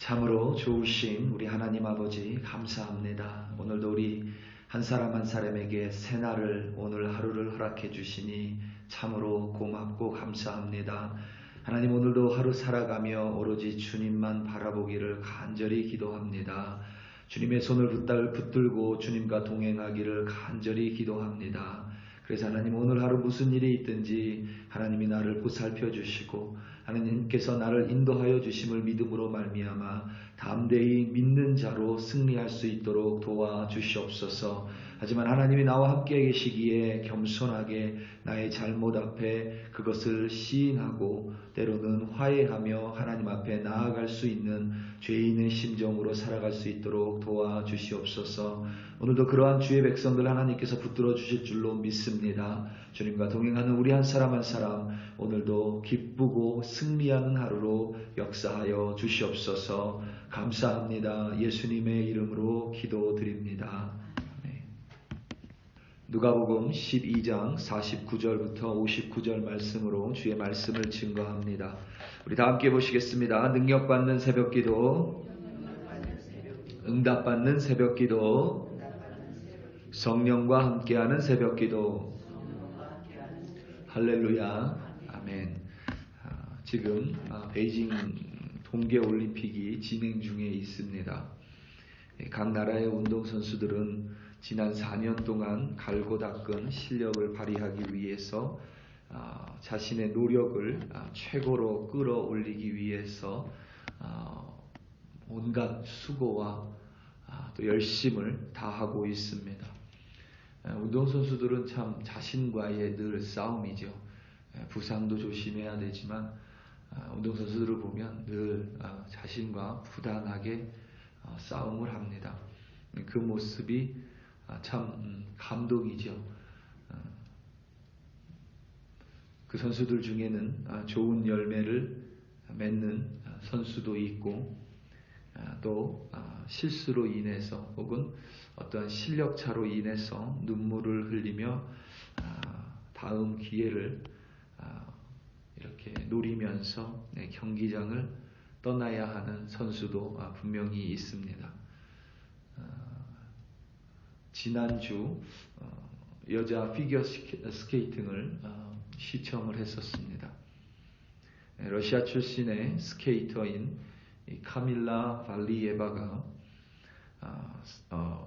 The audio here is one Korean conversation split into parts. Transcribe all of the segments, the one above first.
참으로 좋으신 우리 하나님 아버지 감사합니다. 오늘도 우리 한 사람 한 사람에게 새날을 오늘 하루를 허락해 주시니 참으로 고맙고 감사합니다. 하나님 오늘도 하루 살아가며 오로지 주님만 바라보기를 간절히 기도합니다. 주님의 손을 붙들고 주님과 동행하기를 간절히 기도합니다. 그래서 하나님 오늘 하루 무슨 일이 있든지 하나님이 나를 보살펴 주시고 하나님께서 나를 인도하여 주심을 믿음으로 말미암아 담대히 믿는 자로 승리할 수 있도록 도와주시옵소서. 하지만 하나님이 나와 함께 계시기에 겸손하게 나의 잘못 앞에 그것을 시인하고 때로는 화해하며 하나님 앞에 나아갈 수 있는 죄인의 심정으로 살아갈 수 있도록 도와주시옵소서. 오늘도 그러한 주의 백성들 하나님께서 붙들어 주실 줄로 믿습니다. 주님과 동행하는 우리 한 사람 한 사람 오늘도 기쁘고 승리하는 하루로 역사하여 주시옵소서. 감사합니다. 예수님의 이름으로 기도드립니다. 누가복음 12장 49절부터 59절 말씀으로 주의 말씀을 증거합니다. 우리 다 함께 보시겠습니다. 능력받는 새벽기도, 응답받는 새벽기도, 성령과 함께하는 새벽기도. 할렐루야. 아멘. 지금 베이징 동계올림픽이 진행 중에 있습니다. 각 나라의 운동선수들은 지난 4년 동안 갈고 닦은 실력을 발휘하기 위해서 자신의 노력을 최고로 끌어올리기 위해서 온갖 수고와 또 열심을 다하고 있습니다. 운동선수들은 참 자신과의 늘 싸움이죠. 부상도 조심해야 되지만 운동선수들을 보면 늘 자신과 부단하게 싸움을 합니다. 그 모습이 참 감동이죠. 그 선수들 중에는 좋은 열매를 맺는 선수도 있고 또 실수로 인해서 혹은 어떠한 실력차로 인해서 눈물을 흘리며 다음 기회를 이렇게 노리면서 경기장을 떠나야 하는 선수도 분명히 있습니다. 지난주 여자 피겨 스케이팅을 시청을 했었습니다. 러시아 출신의 스케이터인 카밀라 발리예바가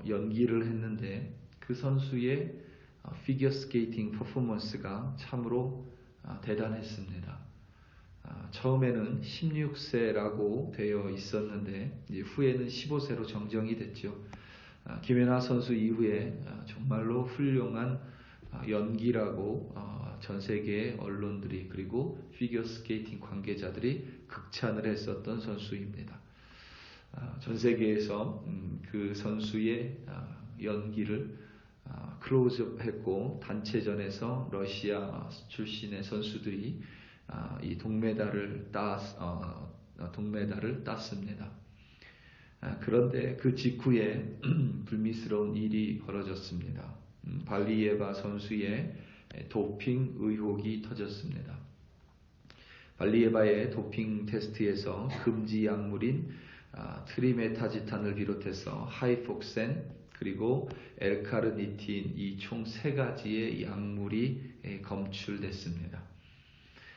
연기를 했는데 그 선수의 피겨 스케이팅 퍼포먼스가 참으로 대단했습니다. 처음에는 16세라고 되어 있었는데 후에는 15세로 정정이 됐죠. 김연아 선수 이후에 정말로 훌륭한 연기라고 전 세계의 언론들이 그리고 피겨 스케이팅 관계자들이 극찬을 했었던 선수입니다. 전 세계에서 그 선수의 연기를 클로즈업 했고 단체전에서 러시아 출신의 선수들이 이 동메달을 땄습니다. 그런데 그 직후에 불미스러운 일이 벌어졌습니다. 발리예바 선수의 도핑 의혹이 터졌습니다. 발리예바의 도핑 테스트에서 금지 약물인 트리메타지탄을 비롯해서 하이폭센 그리고 엘카르니틴 이 총 3가지의 약물이 검출됐습니다.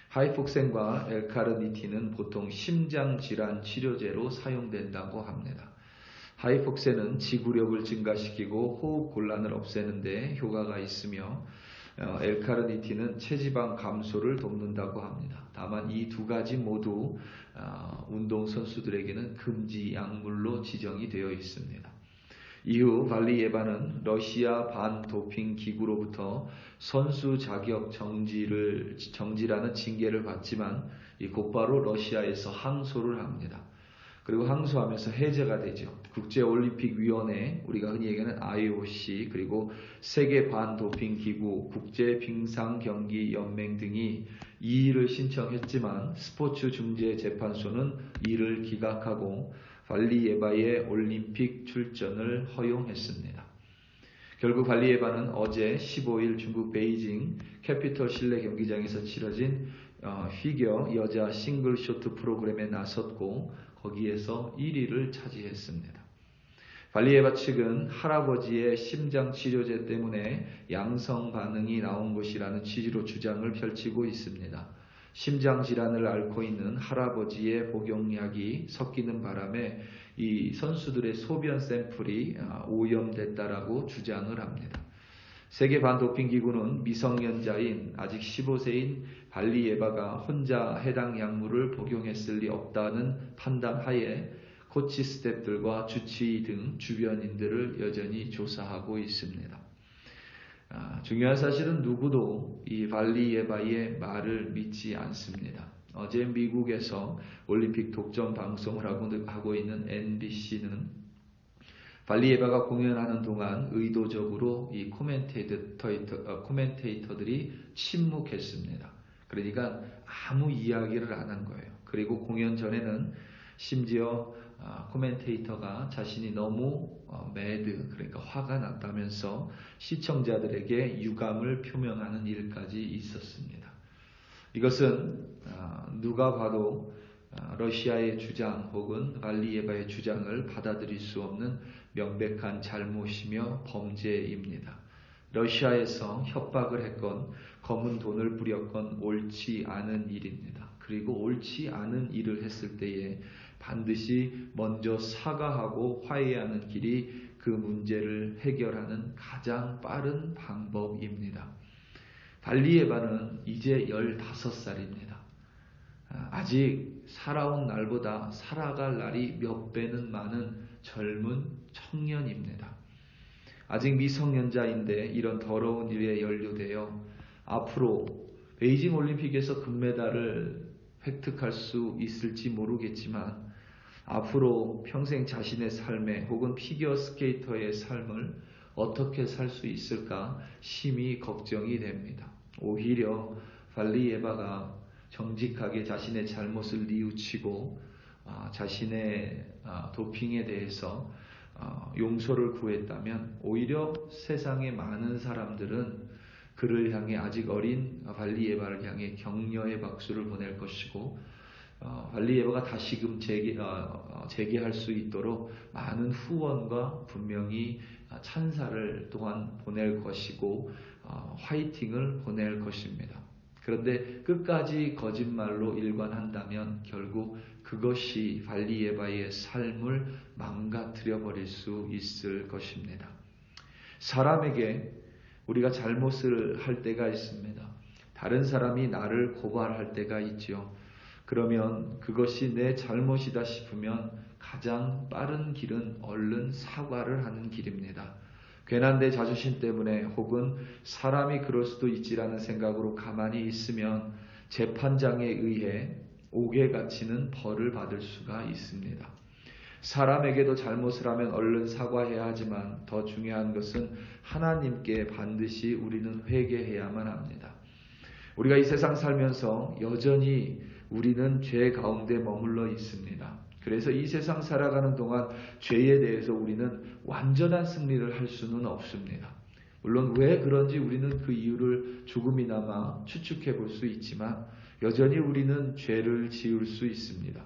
하이폭센과 엘카르니틴은 보통 심장질환 치료제로 사용된다고 합니다. 하이폭센은 지구력을 증가시키고 호흡 곤란을 없애는 데 효과가 있으며 엘카르니틴은 체지방 감소를 돕는다고 합니다. 다만 이 2가지 모두 운동선수들에게는 금지 약물로 지정이 되어 있습니다. 이후 발리예바는 러시아 반도핑 기구로부터 선수 자격 정지라는 징계를 받지만 곧바로 러시아에서 항소를 합니다. 그리고 항소하면서 해제가 되죠. 국제올림픽위원회, 우리가 흔히 얘기하는 IOC, 그리고 세계 반도핑 기구, 국제빙상경기연맹 등이 이의를 신청했지만 스포츠 중재 재판소는 이를 기각하고 발리예바의 올림픽 출전을 허용했습니다. 결국 발리예바는 어제 15일 중국 베이징 캐피털 실내 경기장에서 치러진 피겨 여자 싱글 쇼트 프로그램에 나섰고 거기에서 1위를 차지했습니다. 발리에바 측은 할아버지의 심장 치료제 때문에 양성 반응이 나온 것이라는 취지로 주장을 펼치고 있습니다. 심장 질환을 앓고 있는 할아버지의 복용약이 섞이는 바람에 이 선수들의 소변 샘플이 오염됐다라고 주장을 합니다. 세계 반도핑기구는 미성년자인 아직 15세인 발리에바가 혼자 해당 약물을 복용했을 리 없다는 판단하에 코치 스태프들과 주치의 등 주변인들을 여전히 조사하고 있습니다. 중요한 사실은 누구도 이 발리에바의 말을 믿지 않습니다. 어제 미국에서 올림픽 독점 방송을 하고 있는 NBC는 발리에바가 공연하는 동안 의도적으로 이 코멘테이터들이 침묵했습니다. 그러니까 아무 이야기를 안 한 거예요. 그리고 공연 전에는 심지어 코멘테이터가 자신이 너무 그러니까 화가 났다면서 시청자들에게 유감을 표명하는 일까지 있었습니다. 이것은 누가 봐도 러시아의 주장 혹은 발리에바의 주장을 받아들일 수 없는 명백한 잘못이며 범죄입니다. 러시아에서 협박을 했건 검은 돈을 뿌렸건 옳지 않은 일입니다. 그리고 옳지 않은 일을 했을 때에 반드시 먼저 사과하고 화해하는 길이 그 문제를 해결하는 가장 빠른 방법입니다. 발리에바는 이제 15살입니다. 아직 살아온 날보다 살아갈 날이 몇 배는 많은 젊은 청년입니다. 아직 미성년자인데 이런 더러운 일에 연루되어 앞으로 베이징 올림픽에서 금메달을 획득할 수 있을지 모르겠지만 앞으로 평생 자신의 삶에 혹은 피겨 스케이터의 삶을 어떻게 살 수 있을까 심히 걱정이 됩니다. 오히려 발리에바가 정직하게 자신의 잘못을 뉘우치고 자신의 도핑에 대해서 용서를 구했다면 오히려 세상의 많은 사람들은 그를 향해 아직 어린 발리에바를 향해 격려의 박수를 보낼 것이고 발리에바가 다시금 재개할 수 있도록 많은 후원과 분명히 찬사를 또한 보낼 것이고 화이팅을 보낼 것입니다. 그런데 끝까지 거짓말로 일관한다면 결국 그것이 발리에바의 삶을 망가뜨려 버릴 수 있을 것입니다. 사람에게 우리가 잘못을 할 때가 있습니다. 다른 사람이 나를 고발할 때가 있지요. 그러면 그것이 내 잘못이다 싶으면 가장 빠른 길은 얼른 사과를 하는 길입니다. 괜한 내 자존심 때문에 혹은 사람이 그럴 수도 있지라는 생각으로 가만히 있으면 재판장에 의해 옥에 갇히는 벌을 받을 수가 있습니다. 사람에게도 잘못을 하면 얼른 사과해야 하지만 더 중요한 것은 하나님께 반드시 우리는 회개해야만 합니다. 우리가 이 세상 살면서 여전히 우리는 죄 가운데 머물러 있습니다. 그래서 이 세상 살아가는 동안 죄에 대해서 우리는 완전한 승리를 할 수는 없습니다. 물론 왜 그런지 우리는 그 이유를 조금이나마 추측해 볼 수 있지만 여전히 우리는 죄를 지을 수 있습니다.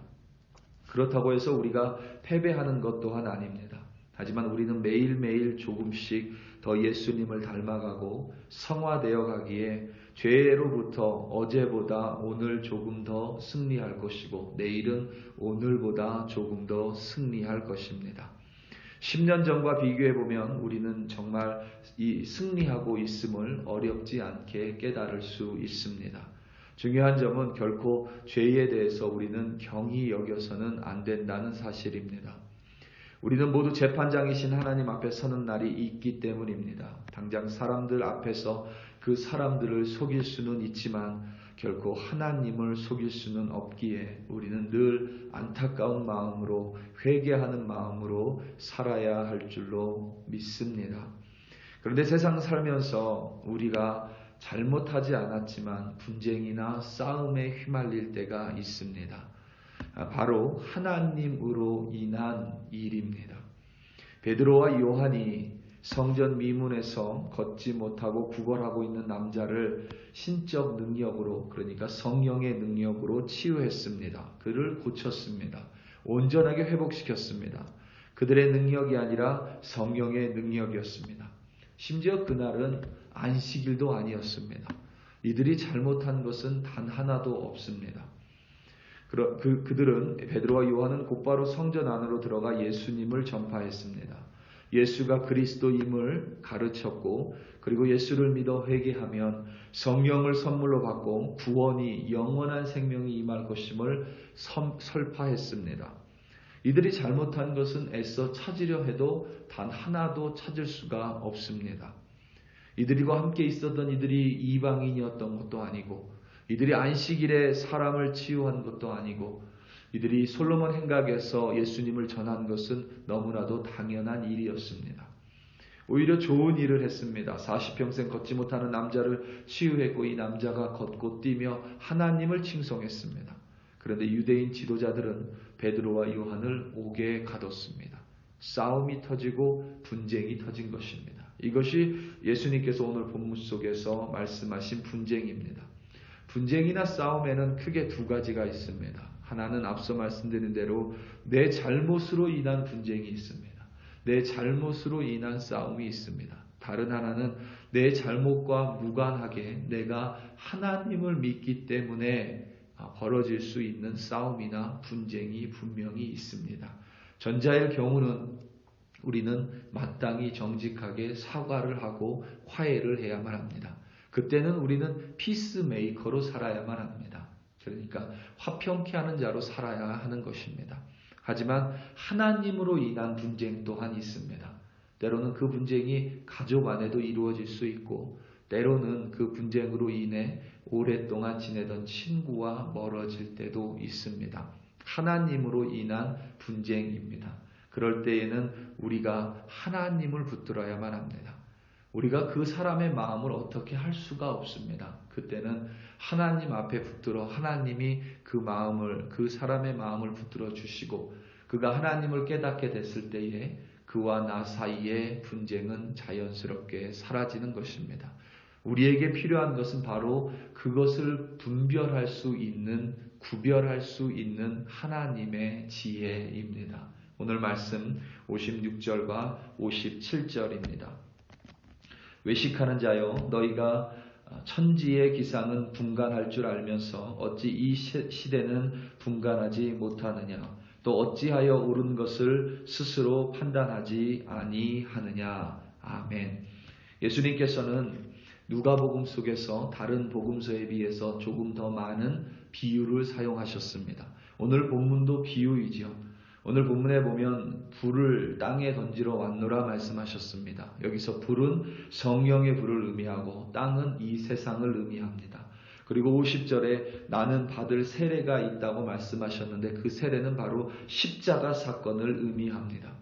그렇다고 해서 우리가 패배하는 것 또한 아닙니다. 하지만 우리는 매일매일 조금씩 더 예수님을 닮아가고 성화되어 가기에 죄로부터 어제보다 오늘 조금 더 승리할 것이고 내일은 오늘보다 조금 더 승리할 것입니다. 10년 전과 비교해보면 우리는 정말 이 승리하고 있음을 어렵지 않게 깨달을 수 있습니다. 중요한 점은 결코 죄에 대해서 우리는 경히 여겨서는 안 된다는 사실입니다. 우리는 모두 재판장이신 하나님 앞에 서는 날이 있기 때문입니다. 당장 사람들 앞에서 그 사람들을 속일 수는 있지만 결코 하나님을 속일 수는 없기에 우리는 늘 안타까운 마음으로 회개하는 마음으로 살아야 할 줄로 믿습니다. 그런데 세상 살면서 우리가 잘못하지 않았지만 분쟁이나 싸움에 휘말릴 때가 있습니다. 바로 하나님으로 인한 일입니다. 베드로와 요한이 성전 미문에서 걷지 못하고 구걸하고 있는 남자를 신적 능력으로, 그러니까 성령의 능력으로 치유했습니다. 그를 고쳤습니다. 온전하게 회복시켰습니다. 그들의 능력이 아니라 성령의 능력이었습니다. 심지어 그날은 안식일도 아니었습니다. 이들이 잘못한 것은 단 하나도 없습니다. 그들은, 베드로와 요한은 곧바로 성전 안으로 들어가 예수님을 전파했습니다. 예수가 그리스도임을 가르쳤고, 그리고 예수를 믿어 회개하면 성령을 선물로 받고 구원이, 영원한 생명이 임할 것임을 설파했습니다. 이들이 잘못한 것은 애써 찾으려 해도 단 하나도 찾을 수가 없습니다. 이들과 함께 있었던 이들이 이방인이었던 것도 아니고, 이들이 안식일에 사람을 치유한 것도 아니고, 이들이 솔로몬 행각에서 예수님을 전한 것은 너무나도 당연한 일이었습니다. 오히려 좋은 일을 했습니다. 40평생 걷지 못하는 남자를 치유했고, 이 남자가 걷고 뛰며 하나님을 칭송했습니다. 그런데 유대인 지도자들은 베드로와 요한을 옥에 가뒀습니다. 싸움이 터지고 분쟁이 터진 것입니다. 이것이 예수님께서 오늘 본문 속에서 말씀하신 분쟁입니다. 분쟁이나 싸움에는 크게 두 가지가 있습니다. 하나는 앞서 말씀드린 대로 내 잘못으로 인한 분쟁이 있습니다. 내 잘못으로 인한 싸움이 있습니다. 다른 하나는 내 잘못과 무관하게 내가 하나님을 믿기 때문에 벌어질 수 있는 싸움이나 분쟁이 분명히 있습니다. 전자의 경우는 우리는 마땅히 정직하게 사과를 하고 화해를 해야만 합니다. 그때는 우리는 피스메이커로 살아야만 합니다. 그러니까 화평케 하는 자로 살아야 하는 것입니다. 하지만 하나님으로 인한 분쟁 또한 있습니다. 때로는 그 분쟁이 가족 안에도 이루어질 수 있고, 때로는 그 분쟁으로 인해 오랫동안 지내던 친구와 멀어질 때도 있습니다. 하나님으로 인한 분쟁입니다. 그럴 때에는 우리가 하나님을 붙들어야만 합니다. 우리가 그 사람의 마음을 어떻게 할 수가 없습니다. 그때는 하나님 앞에 붙들어 하나님이 그 사람의 마음을 붙들어 주시고, 그가 하나님을 깨닫게 됐을 때에 그와 나 사이의 분쟁은 자연스럽게 사라지는 것입니다. 우리에게 필요한 것은 바로 그것을 구별할 수 있는 하나님의 지혜입니다. 오늘 말씀 56절과 57절입니다. 외식하는 자여, 너희가 천지의 기상은 분간할 줄 알면서 어찌 이 시대는 분간하지 못하느냐? 또 어찌하여 옳은 것을 스스로 판단하지 아니하느냐? 아멘. 예수님께서는 누가복음 속에서 다른 복음서에 비해서 조금 더 많은 비유를 사용하셨습니다. 오늘 본문도 비유이죠. 오늘 본문에 보면 불을 땅에 던지러 왔노라 말씀하셨습니다. 여기서 불은 성령의 불을 의미하고 땅은 이 세상을 의미합니다. 그리고 50절에 나는 받을 세례가 있다고 말씀하셨는데 그 세례는 바로 십자가 사건을 의미합니다.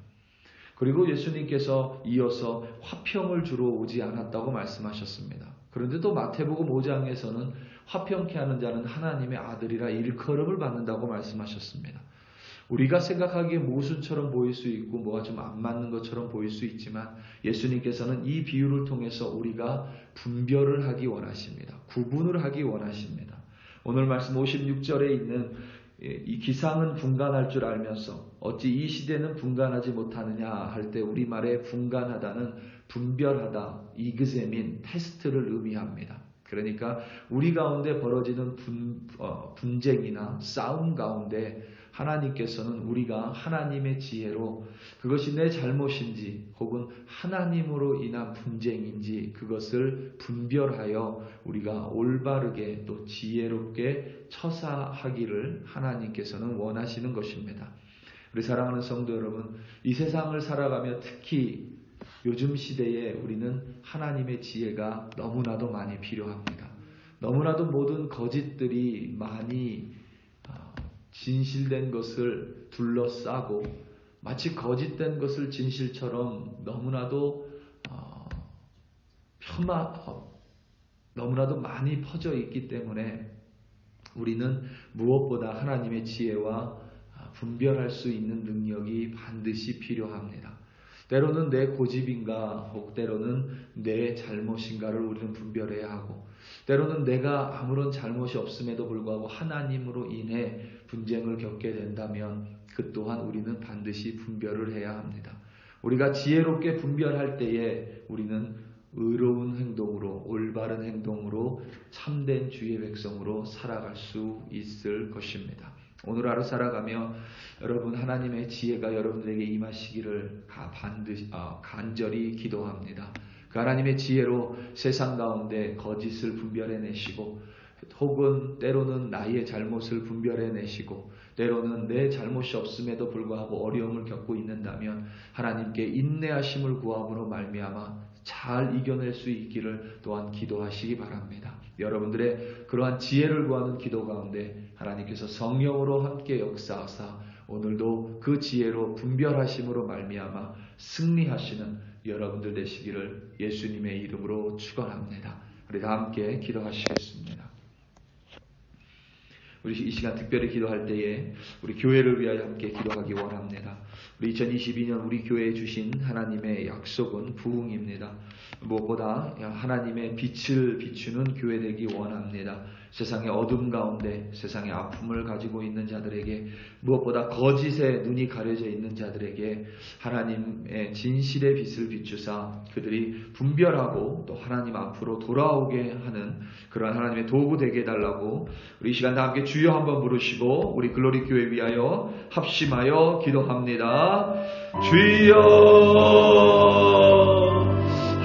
그리고 예수님께서 이어서 화평을 주러 오지 않았다고 말씀하셨습니다. 그런데 또 마태복음 5장에서는 화평케 하는 자는 하나님의 아들이라 일컬음을 받는다고 말씀하셨습니다. 우리가 생각하기에 모순처럼 보일 수 있고 뭐가 좀 안 맞는 것처럼 보일 수 있지만 예수님께서는 이 비유를 통해서 우리가 분별을 하기 원하십니다. 구분을 하기 원하십니다. 오늘 말씀 56절에 있는 이 기상은 분간할 줄 알면서 어찌 이 시대는 분간하지 못하느냐 할 때 우리말에 분간하다는 분별하다, 이그제민, 테스트를 의미합니다. 그러니까 우리 가운데 벌어지는 분쟁이나 싸움 가운데 하나님께서는 우리가 하나님의 지혜로 그것이 내 잘못인지 혹은 하나님으로 인한 분쟁인지 그것을 분별하여 우리가 올바르게 또 지혜롭게 처사하기를 하나님께서는 원하시는 것입니다. 우리 사랑하는 성도 여러분, 이 세상을 살아가며 특히 요즘 시대에 우리는 하나님의 지혜가 너무나도 많이 필요합니다. 너무나도 모든 거짓들이 많이 진실된 것을 둘러싸고 마치 거짓된 것을 진실처럼 너무나도 너무나도 많이 퍼져 있기 때문에 우리는 무엇보다 하나님의 지혜와 분별할 수 있는 능력이 반드시 필요합니다. 때로는 내 고집인가 혹 때로는 내 잘못인가를 우리는 분별해야 하고, 때로는 내가 아무런 잘못이 없음에도 불구하고 하나님으로 인해 분쟁을 겪게 된다면 그 또한 우리는 반드시 분별을 해야 합니다. 우리가 지혜롭게 분별할 때에 우리는 의로운 행동으로, 올바른 행동으로, 참된 주의 백성으로 살아갈 수 있을 것입니다. 오늘 하루 살아가며 여러분 하나님의 지혜가 여러분들에게 임하시기를 반드시 간절히 기도합니다. 그 하나님의 지혜로 세상 가운데 거짓을 분별해내시고, 혹은 때로는 나의 잘못을 분별해내시고, 때로는 내 잘못이 없음에도 불구하고 어려움을 겪고 있는다면 하나님께 인내하심을 구함으로 말미암아 잘 이겨낼 수 있기를 또한 기도하시기 바랍니다. 여러분들의 그러한 지혜를 구하는 기도 가운데 하나님께서 성령으로 함께 역사하사 오늘도 그 지혜로 분별하심으로 말미암아 승리하시는 여러분들 되시기를 예수님의 이름으로 축원합니다. 우리 다 함께 기도하시겠습니다. 우리 이 시간 특별히 기도할 때에 우리 교회를 위하여 함께 기도하기 원합니다. 우리 2022년 우리 교회에 주신 하나님의 약속은 부흥입니다. 무엇보다 하나님의 빛을 비추는 교회 되기 원합니다. 세상의 어둠 가운데 세상의 아픔을 가지고 있는 자들에게, 무엇보다 거짓에 눈이 가려져 있는 자들에게 하나님의 진실의 빛을 비추사 그들이 분별하고 또 하나님 앞으로 돌아오게 하는 그러한 하나님의 도구 되게 해달라고 우리 이 시간 다 함께 주여 한번 부르시고 우리 글로리 교회 위하여 합심하여 기도합니다. 주여,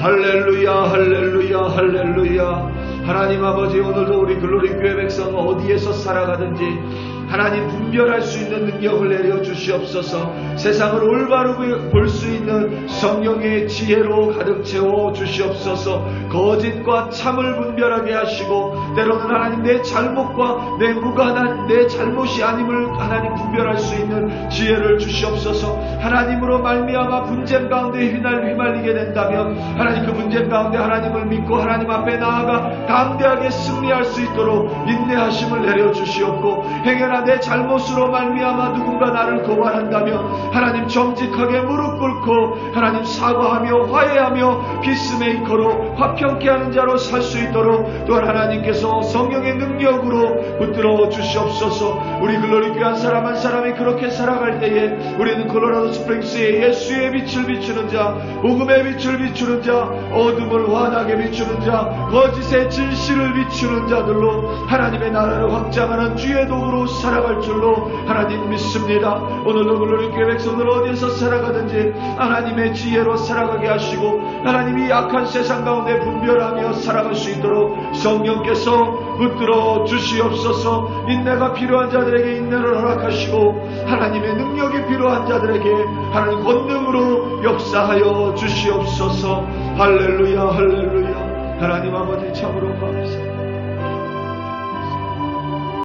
할렐루야, 할렐루야, 할렐루야. 하나님 아버지, 오늘도 우리 글로리 교회 백성 어디에서 살아가든지 하나님 분별할 수 있는 능력을 내려 주시옵소서. 세상을 올바로 볼 수 있는 성령의 지혜로 가득 채워 주시옵소서. 거짓과 참을 분별하게 하시고, 때로는 하나님 내 잘못과 내 무관한 내 잘못이 아님을 하나님 분별할 수 있는 지혜를 주시옵소서. 하나님으로 말미암아 분쟁 가운데 휘말리게 된다면 하나님 그 분쟁 가운데 하나님을 믿고 하나님 앞에 나아가 담대하게 승리할 수 있도록 인내하심을 내려 주시옵고, 행여나 내 잘못으로 말미암아 누군가 나를 고발한다면 하나님 정직하게 무릎 꿇고 하나님 사과하며 화해하며 피스메이커로 화평케 하는 자로 살 수 있도록 또한 하나님께서 성령의 능력으로 붙들어 주시옵소서. 우리 글로리 교회 한 사람 한 사람이 그렇게 살아갈 때에 우리는 콜로라도 스프링스의 예수의 빛을 비추는 자, 복음의 빛을 비추는 자, 어둠을 환하게 비추는 자, 거짓의 진실을 비추는 자들로 하나님의 나라를 확장하는 주의 도구로 살아갈 줄로 하나님 믿습니다. 오늘도 글로리 교회 백성들 어디에서 살아가든지 하나님의 지혜로 살아가게 하시고, 하나님이 약한 세상 가운데 분별하며 살아갈 수 있도록 성령께서 붙들어 주시옵소서. 인내가 필요한 자들에게 인내를 허락하시고, 하나님의 능력이 필요한 자들에게 하나님 권능으로 역사하여 주시옵소서. 할렐루야, 할렐루야. 하나님 아버지 참으로